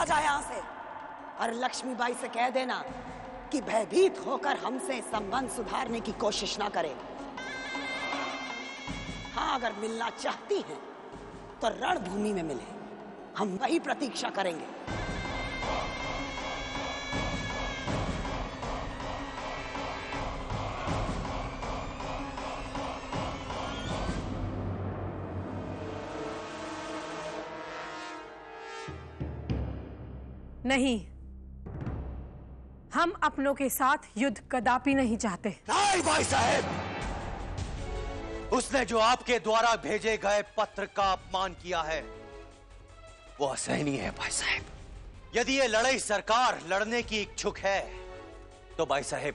जा यहाँ से और लक्ष्मीबाई से कह देना कि भयभीत होकर हमसे संबंध सुधारने की कोशिश ना करे। हाँ, अगर मिलना चाहती हैं तो रणभूमि में मिले, हम वही प्रतीक्षा करेंगे। नहीं, हम अपनों के साथ युद्ध कदापि नहीं चाहते। नहीं भाई साहब, उसने जो आपके द्वारा भेजे गए पत्र का अपमान किया है वो असहनीय है भाई साहब। यदि ये लड़ाई सरकार लड़ने की इच्छुक है तो भाई साहब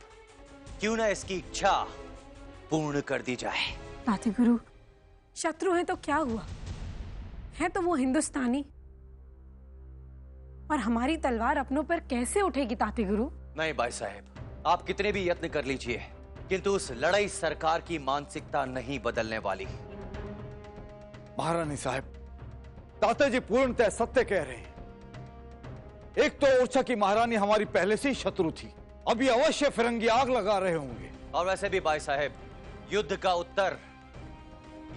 क्यों ना इसकी इच्छा पूर्ण कर दी जाए। ताते गुरु, शत्रु है तो क्या हुआ, है तो वो हिंदुस्तानी, और हमारी तलवार अपनों पर कैसे उठेगी ताते गुरु? नहीं भाई साहब, आप कितने भी यत्न कर लीजिए किंतु उस लड़ाई सरकार की मानसिकता नहीं बदलने वाली। महारानी साहब, ताते जी पूर्णतः सत्य कह रहे हैं। एक तो ओरछा की महारानी हमारी पहले से ही शत्रु थी, अभी अवश्य फिरंगी आग लगा रहे होंगे। और वैसे भी भाई साहब, युद्ध का उत्तर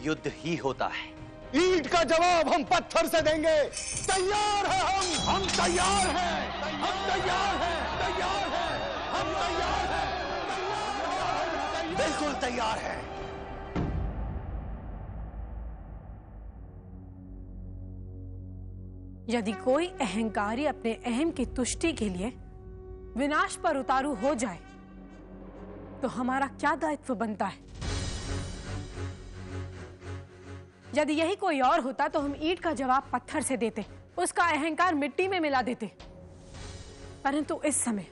युद्ध ही होता है। ईंट का जवाब हम पत्थर से देंगे। तैयार है हम तैयार हैं, हम तैयार हैं, तैयार हैं, हम तैयार हैं, बिल्कुल तैयार है। यदि कोई अहंकारी अपने अहम की तुष्टि के लिए विनाश पर उतारू हो जाए तो हमारा क्या दायित्व बनता है? यदि यही कोई और होता तो हम ईंट का जवाब पत्थर से देते, उसका अहंकार मिट्टी में मिला देते। परंतु इस समय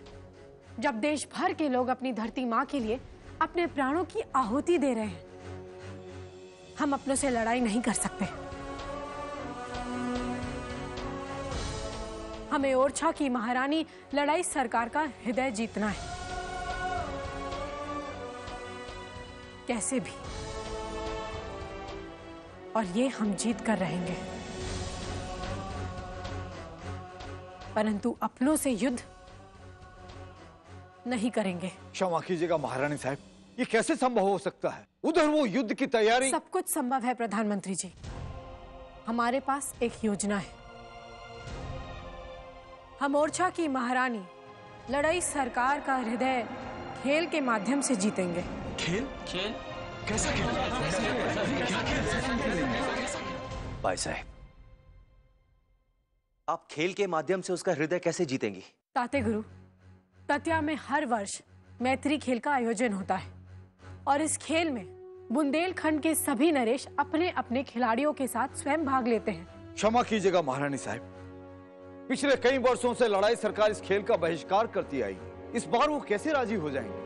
जब देश भर के लोग अपनी धरती मां के लिए अपने प्राणों की आहुति दे रहे हैं, हम अपनों से लड़ाई नहीं कर सकते। हमें ओरछा की महारानी लड़ाई सरकार का हृदय जीतना है, कैसे भी, और ये हम जीत कर रहेंगे। परंतु अपनों से युद्ध नहीं करेंगे। क्षमा कीजिएगा महारानी साहब, ये कैसे संभव हो सकता है? उधर वो युद्ध की तैयारी। सब कुछ संभव है प्रधानमंत्री जी। हमारे पास एक योजना है। हम ओरछा की महारानी लड़ाई सरकार का हृदय खेल के माध्यम से जीतेंगे। खेल? खेल? कैसा खेल? भाई साहब, आप खेल के माध्यम से उसका हृदय कैसे जीतेंगी? ताते गुरु, तत्या में हर वर्ष मैत्री खेल का आयोजन होता है और इस खेल में बुंदेलखंड के सभी नरेश अपने अपने खिलाड़ियों के साथ स्वयं भाग लेते हैं। क्षमा कीजिएगा महारानी साहब, पिछले कई वर्षों से लड़ाई सरकार इस खेल का बहिष्कार करती आई, इस बार वो कैसे राजी हो जाएंगे?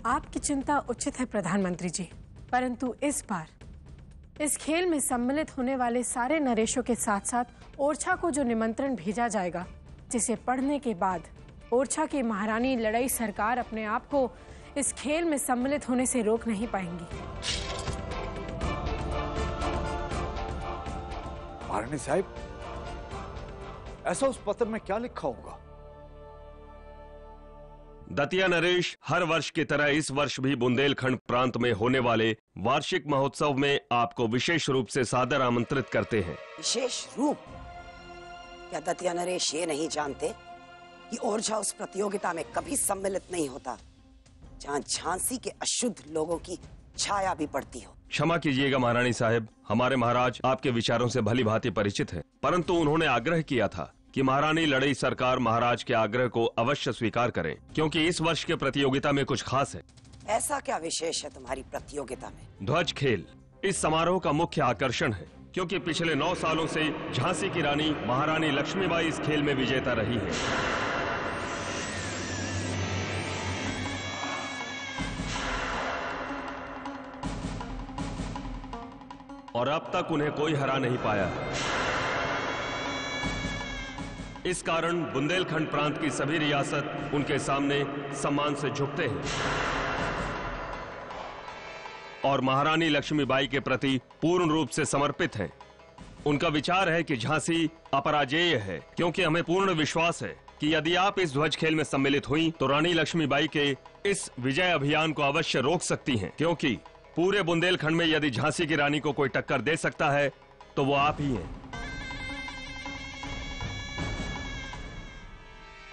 आपकी चिंता उचित है प्रधानमंत्री जी, परंतु इस बार इस खेल में सम्मिलित होने वाले सारे नरेशों के साथ साथ ओरछा को जो निमंत्रण भेजा जाएगा, जिसे पढ़ने के बाद ओरछा की महारानी लड़ाई सरकार अपने आप को इस खेल में सम्मिलित होने से रोक नहीं पाएंगी। महारानी साहब, ऐसा उस पत्र में क्या लिखा होगा? दतिया नरेश हर वर्ष की तरह इस वर्ष भी बुंदेलखंड प्रांत में होने वाले वार्षिक महोत्सव में आपको विशेष रूप से सादर आमंत्रित करते हैं। विशेष रूप? क्या दतिया नरेश ये नहीं जानते कि ओरछा उस प्रतियोगिता में कभी सम्मिलित नहीं होता जहां झांसी के अशुद्ध लोगों की छाया भी पड़ती हो? क्षमा कीजिएगा महारानी साहब, हमारे महाराज आपके विचारों से भली भांति परिचित हैं, परंतु उन्होंने आग्रह किया था कि महारानी लड़ाई सरकार महाराज के आग्रह को अवश्य स्वीकार करें, क्योंकि इस वर्ष के प्रतियोगिता में कुछ खास है। ऐसा क्या विशेष है तुम्हारी प्रतियोगिता में? ध्वज खेल इस समारोह का मुख्य आकर्षण है, क्योंकि पिछले 9 सालों से झांसी की रानी महारानी लक्ष्मीबाई इस खेल में विजेता रही है। और अब तक उन्हें कोई हरा नहीं पाया। इस कारण बुंदेलखंड प्रांत की सभी रियासत उनके सामने सम्मान से झुकते हैं। और महारानी लक्ष्मीबाई के प्रति पूर्ण रूप से समर्पित हैं। उनका विचार है कि झांसी अपराजेय है, क्योंकि हमें पूर्ण विश्वास है कि यदि आप इस ध्वज खेल में सम्मिलित हुई तो रानी लक्ष्मीबाई के इस विजय अभियान को अवश्य रोक सकती हैं, क्योंकि पूरे बुंदेलखंड में यदि झांसी की रानी को कोई टक्कर दे सकता है तो वो आप ही हैं।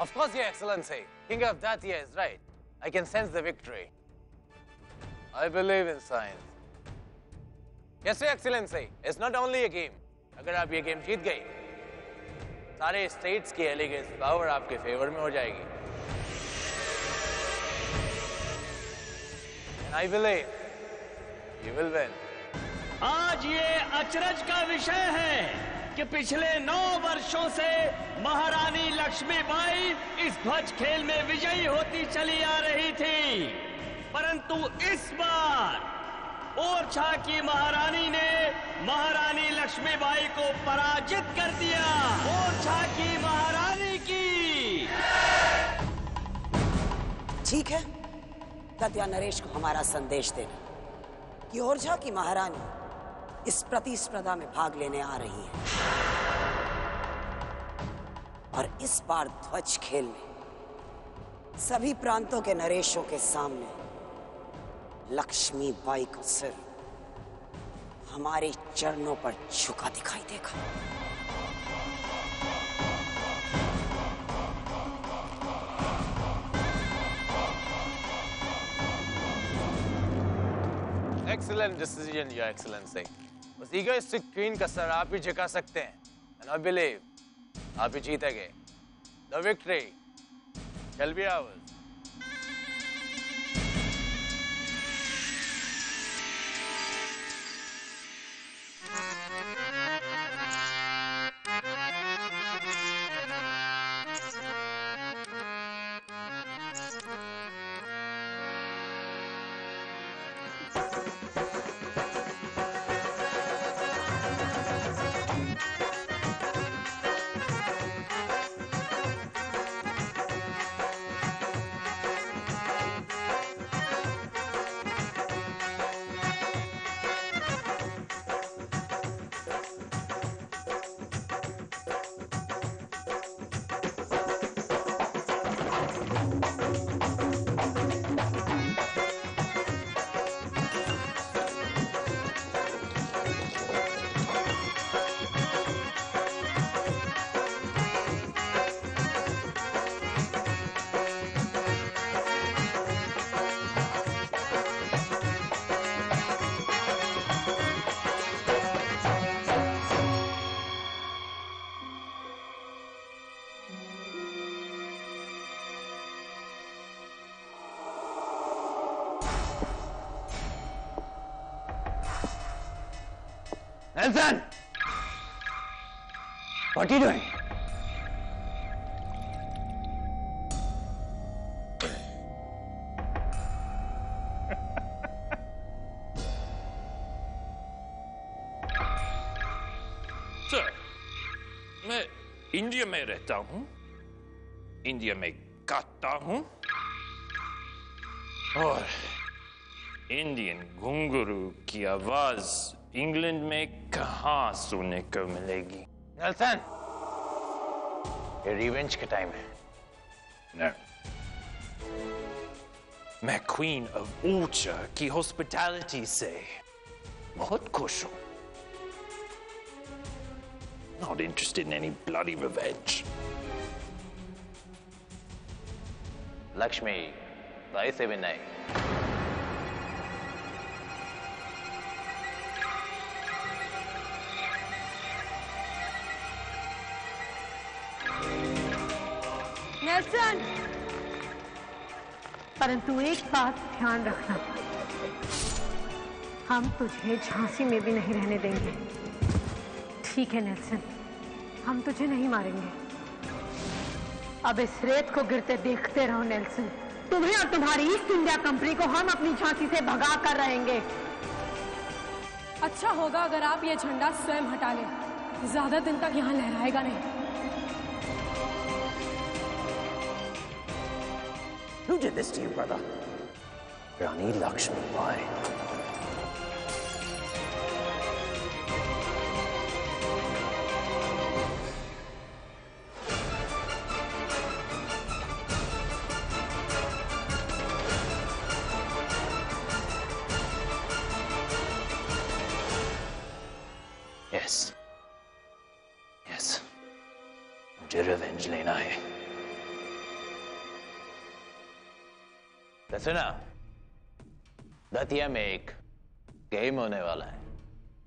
Of course, Your Excellency. King of Datia is right. I can sense the victory. I believe in science. Yes, Your Excellency. It's not only a game. अगर आप ये गेम जीत गई, सारे स्टेट्स की एलिगेंस पावर आपके फेवर में हो जाएगी। And I believe you will win. आज ये अचरज का विषय है कि पिछले 9 वर्षों से महारानी लक्ष्मीबाई इस ध्वज खेल में विजयी होती चली आ रही थी, परंतु इस बार ओरछा की महारानी ने महारानी लक्ष्मीबाई को पराजित कर दिया। ओरछा की महारानी की। ठीक है, दतिया नरेश को हमारा संदेश देना कि ओरछा की महारानी इस प्रतिस्पर्धा में भाग लेने आ रही है और इस बार ध्वज खेल में सभी प्रांतों के नरेशों के सामने लक्ष्मीबाई को सिर्फ हमारे चरणों पर झुका दिखाई देगा। Excellent decision, Your Excellency. उस egoistic queen का सर आप ही झुका सकते हैं, and I believe आप ही जीतेंगे। The victory shall be ours. Nelson! What are you doing? Sir, मैं इंडिया में रहता हूँ, इंडिया में गाता हूँ और इंडियन घुंघरू की आवाज इंग्लैंड में कहाँ सुनने को मिलेगी? नेल्सन, ये रिवेंज का टाइम है। No. मैं क्वीन ऑफ ओरछा की हॉस्पिटैलिटी से बहुत खुश हूँ। Not interested in any bloody revenge. Lakshmi Bai से भी नहीं। नेल्सन, परंतु एक बात ध्यान रखना, हम तुझे झांसी में भी नहीं रहने देंगे। ठीक है नेल्सन, हम तुझे नहीं मारेंगे। अब इस रेत को गिरते देखते रहो नेल्सन। तुम्हें और तुम्हारी ईस्ट इंडिया कंपनी को हम अपनी झांसी से भगा कर रहेंगे। अच्छा होगा अगर आप ये झंडा स्वयं हटा लें, ज्यादा दिन तक यहाँ लहराएगा नहीं। Who did this to you, brother? Rani Lakshmi Bai. Yes yes, मुझे रिवेंज लेना है। तो सुना, दतिया में एक गेम होने वाला है।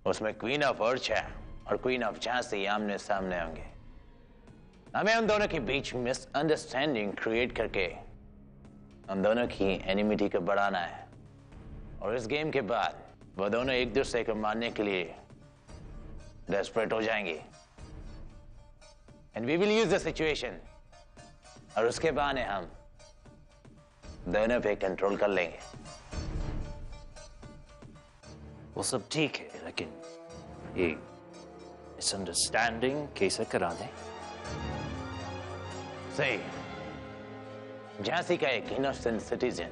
उसमें क्वीन ऑफ ओरछा और क्वीन ऑफ झांसी आमने सामने होंगे। हमें उन दोनों के बीच मिसअंडरस्टैंडिंग क्रिएट करके उन दोनों की एनिमिटी को बढ़ाना है, और इस गेम के बाद वो दोनों एक दूसरे को मारने के लिए डेस्परेट हो जाएंगे, and we will use the situation, और उसके बहाने हम दोनों पे कंट्रोल कर लेंगे। वो सब ठीक है, लेकिन ये मिसअंडरस्टैंडिंग कैसे करा दें? सही, झांसी का एक इनोसेंट सिटीजन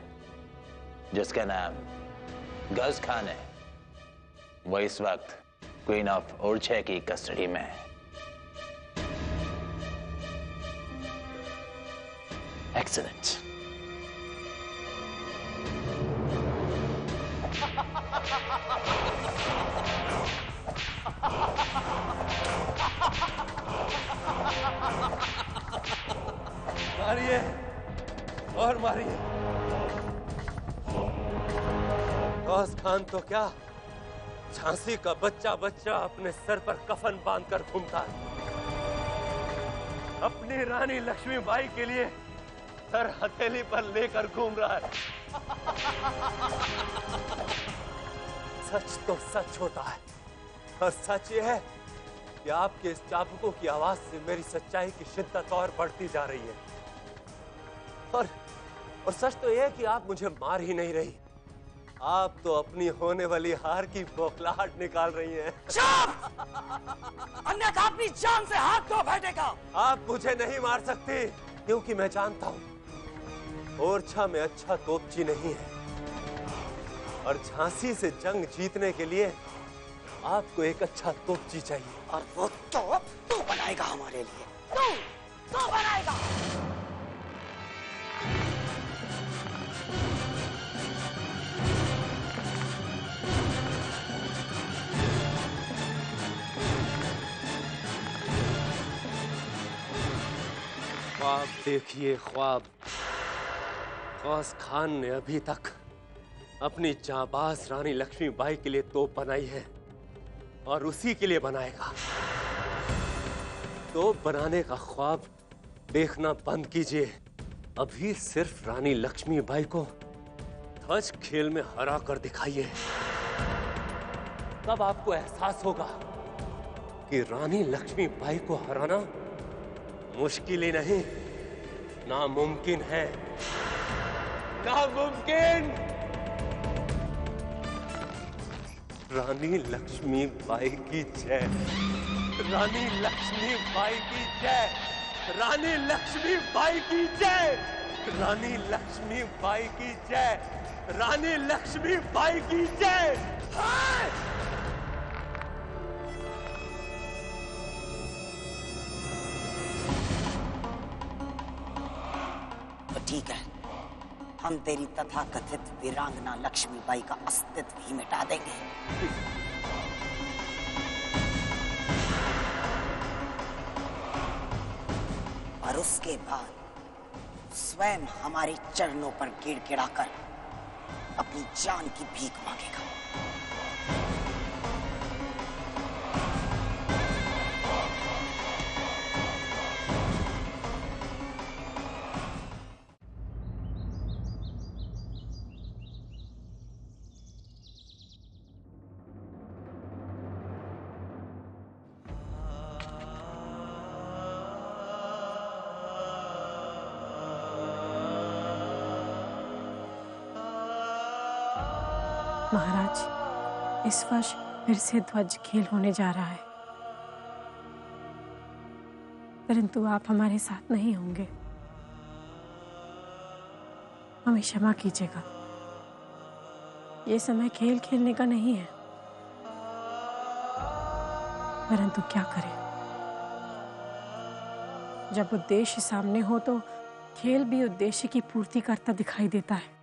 जिसका नाम गज खान है, वो इस वक्त क्वीन ऑफ ओरछा की कस्टडी में है। एक्सीलेंट। मारिए और मारिए। गौस खान तो क्या, झांसी का बच्चा बच्चा अपने सर पर कफन बांधकर घूमता है। अपनी रानी लक्ष्मीबाई के लिए सर हथेली पर लेकर घूम रहा है। सच तो सच होता है, और सच ये है कि आपके इस चाबुकों की आवाज से मेरी सच्चाई की शिद्दत और बढ़ती जा रही है। और सच तो यह है कि आप मुझे मार ही नहीं रही, आप तो अपनी होने वाली हार की बौखलाहट निकाल रही हैं। अन्यथा अपनी जान से हाथ धो बैठेगा। आप मुझे नहीं मार सकती, क्योंकि मैं जानता हूं ओरछा में अच्छा तोपची नहीं है, और झांसी से जंग जीतने के लिए आपको एक अच्छा तोपची चाहिए, और वो तोप तू बनाएगा हमारे लिए। तू बनाएगा। ख्वाब देखिए ख्वाब। गौस खान ने अभी तक अपनी जाबाज रानी लक्ष्मीबाई के लिए तोप बनाई है, और उसी के लिए बनाएगा। तोप बनाने का ख्वाब देखना बंद कीजिए। अभी सिर्फ रानी लक्ष्मीबाई को ध्वज खेल में हरा कर दिखाइए, तब आपको एहसास होगा कि रानी लक्ष्मीबाई को हराना मुश्किल ही नहीं, नामुमकिन है। नामुमकिन। रानी लक्ष्मीबाई की जय। रानी लक्ष्मीबाई की जय। रानी लक्ष्मीबाई की जय। रानी लक्ष्मीबाई की जय। रानी लक्ष्मीबाई की जय। ठीक है, हम तेरी तथाकथित वीरांगना लक्ष्मीबाई का अस्तित्व ही मिटा देंगे। और उसके बाद स्वयं हमारे चरणों पर गिड़गिड़ाकर अपनी जान की भीख मांगेगा। महाराज, इस वर्ष फिर से ध्वज खेल होने जा रहा है, परंतु आप हमारे साथ नहीं होंगे। हमें क्षमा कीजिएगा, ये समय खेल खेलने का नहीं है, परंतु क्या करें, जब उद्देश्य सामने हो तो खेल भी उद्देश्य की पूर्ति करता दिखाई देता है।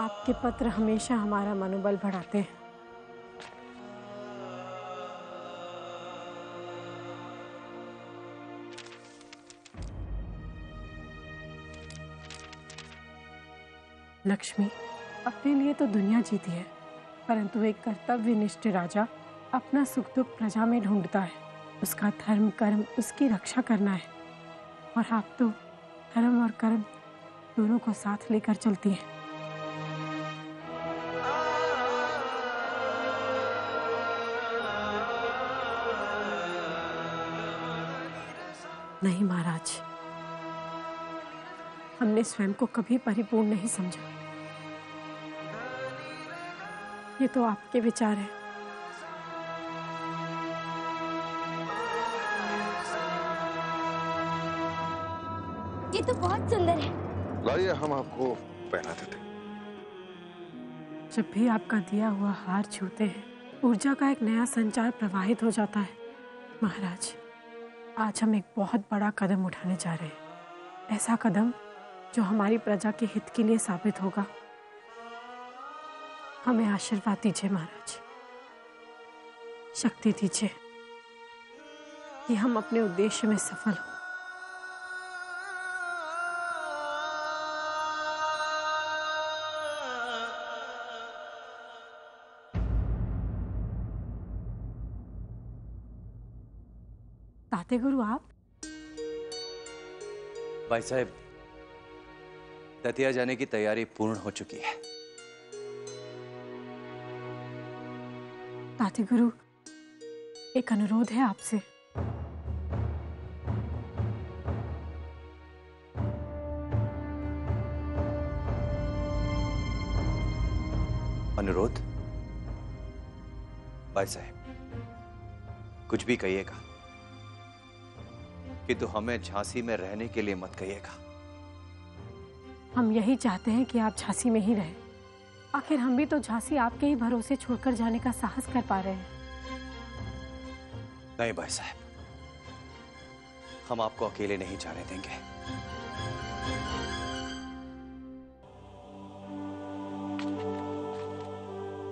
आपके पत्र हमेशा हमारा मनोबल बढ़ाते हैं। लक्ष्मी, अपने लिए तो दुनिया जीती है, परंतु एक कर्तव्यनिष्ठ राजा अपना सुख दुख प्रजा में ढूंढता है। उसका धर्म कर्म उसकी रक्षा करना है, और आप तो धर्म और कर्म दोनों को साथ लेकर चलती हैं। नहीं महाराज, हमने स्वयं को कभी परिपूर्ण नहीं समझा। ये तो आपके विचार है। ये तो बहुत सुंदर है। लाइए, हम आपको पहना देते। जब भी आपका दिया हुआ हार छूते हैं, ऊर्जा का एक नया संचार प्रवाहित हो जाता है। महाराज, आज हम एक बहुत बड़ा कदम उठाने जा रहे हैं। ऐसा कदम जो हमारी प्रजा के हित के लिए साबित होगा। हमें आशीर्वाद दीजिए महाराज, शक्ति दीजिए कि हम अपने उद्देश्य में सफल हों। ताते गुरु, आप? भाई साहब, दतिया जाने की तैयारी पूर्ण हो चुकी है। ताते गुरु, एक अनुरोध है आपसे। अनुरोध? भाई साहब, कुछ भी कहिएगा, किंतु हमें झांसी में रहने के लिए मत कहिएगा। हम यही चाहते हैं कि आप झांसी में ही रहें। आखिर हम भी तो झांसी आपके ही भरोसे छोड़कर जाने का साहस कर पा रहे हैं। नहीं भाई साहब, हम आपको अकेले नहीं जाने देंगे।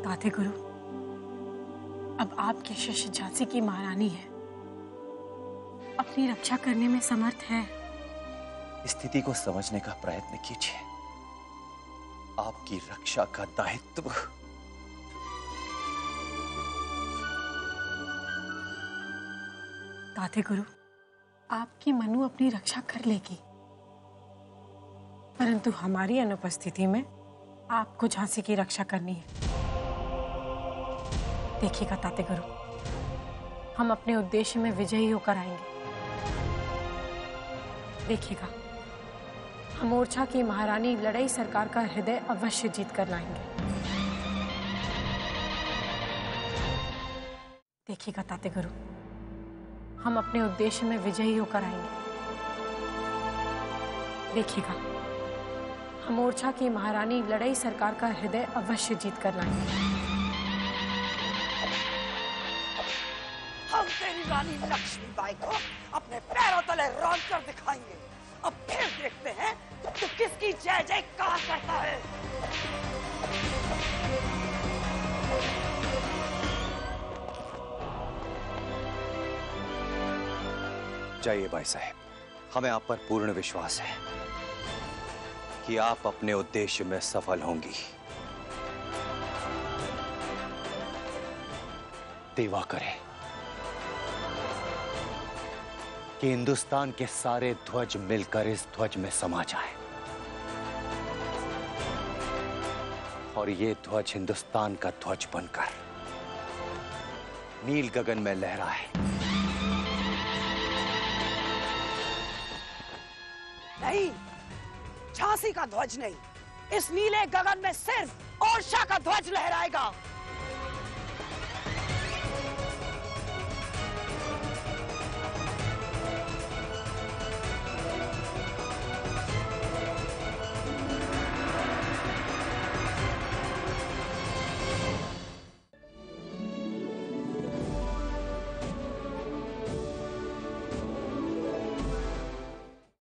ताते गुरु, अब आपके शिष्य झांसी की महारानी है, अपनी रक्षा करने में समर्थ है। स्थिति को समझने का प्रयत्न कीजिए। आपकी रक्षा का दायित्व ताते गुरु, आपकी मनु अपनी रक्षा कर लेगी, परंतु हमारी अनुपस्थिति में आपको झांसी की रक्षा करनी है। देखिएगा ताते गुरु, हम अपने उद्देश्य में विजयी होकर आएंगे। देखिएगा, हम ओरछा की महारानी लड़ई सरकार का हृदय अवश्य जीत कर लाएंगे। देखिएगा ताते गुरु, हम अपने उद्देश्य में विजयी होकर आएंगे। देखिएगा, हम ओरछा की महारानी लड़ई सरकार का हृदय अवश्य जीत कर लाएंगे। हम तेरी रानी लक्ष्मीबाई को अपने पैरों तले रौंद कर दिखाएंगे। अब फिर देखते हैं तो किसकी जय जयकार करता है। जाइए भाई साहब, हमें आप पर पूर्ण विश्वास है कि आप अपने उद्देश्य में सफल होंगी। देवा करे कि हिंदुस्तान के सारे ध्वज मिलकर इस ध्वज में समा जाए और ये ध्वज हिंदुस्तान का ध्वज बनकर नील गगन में लहराए। नहीं, झांसी का ध्वज नहीं, इस नीले गगन में सिर्फ ओरछा का ध्वज लहराएगा।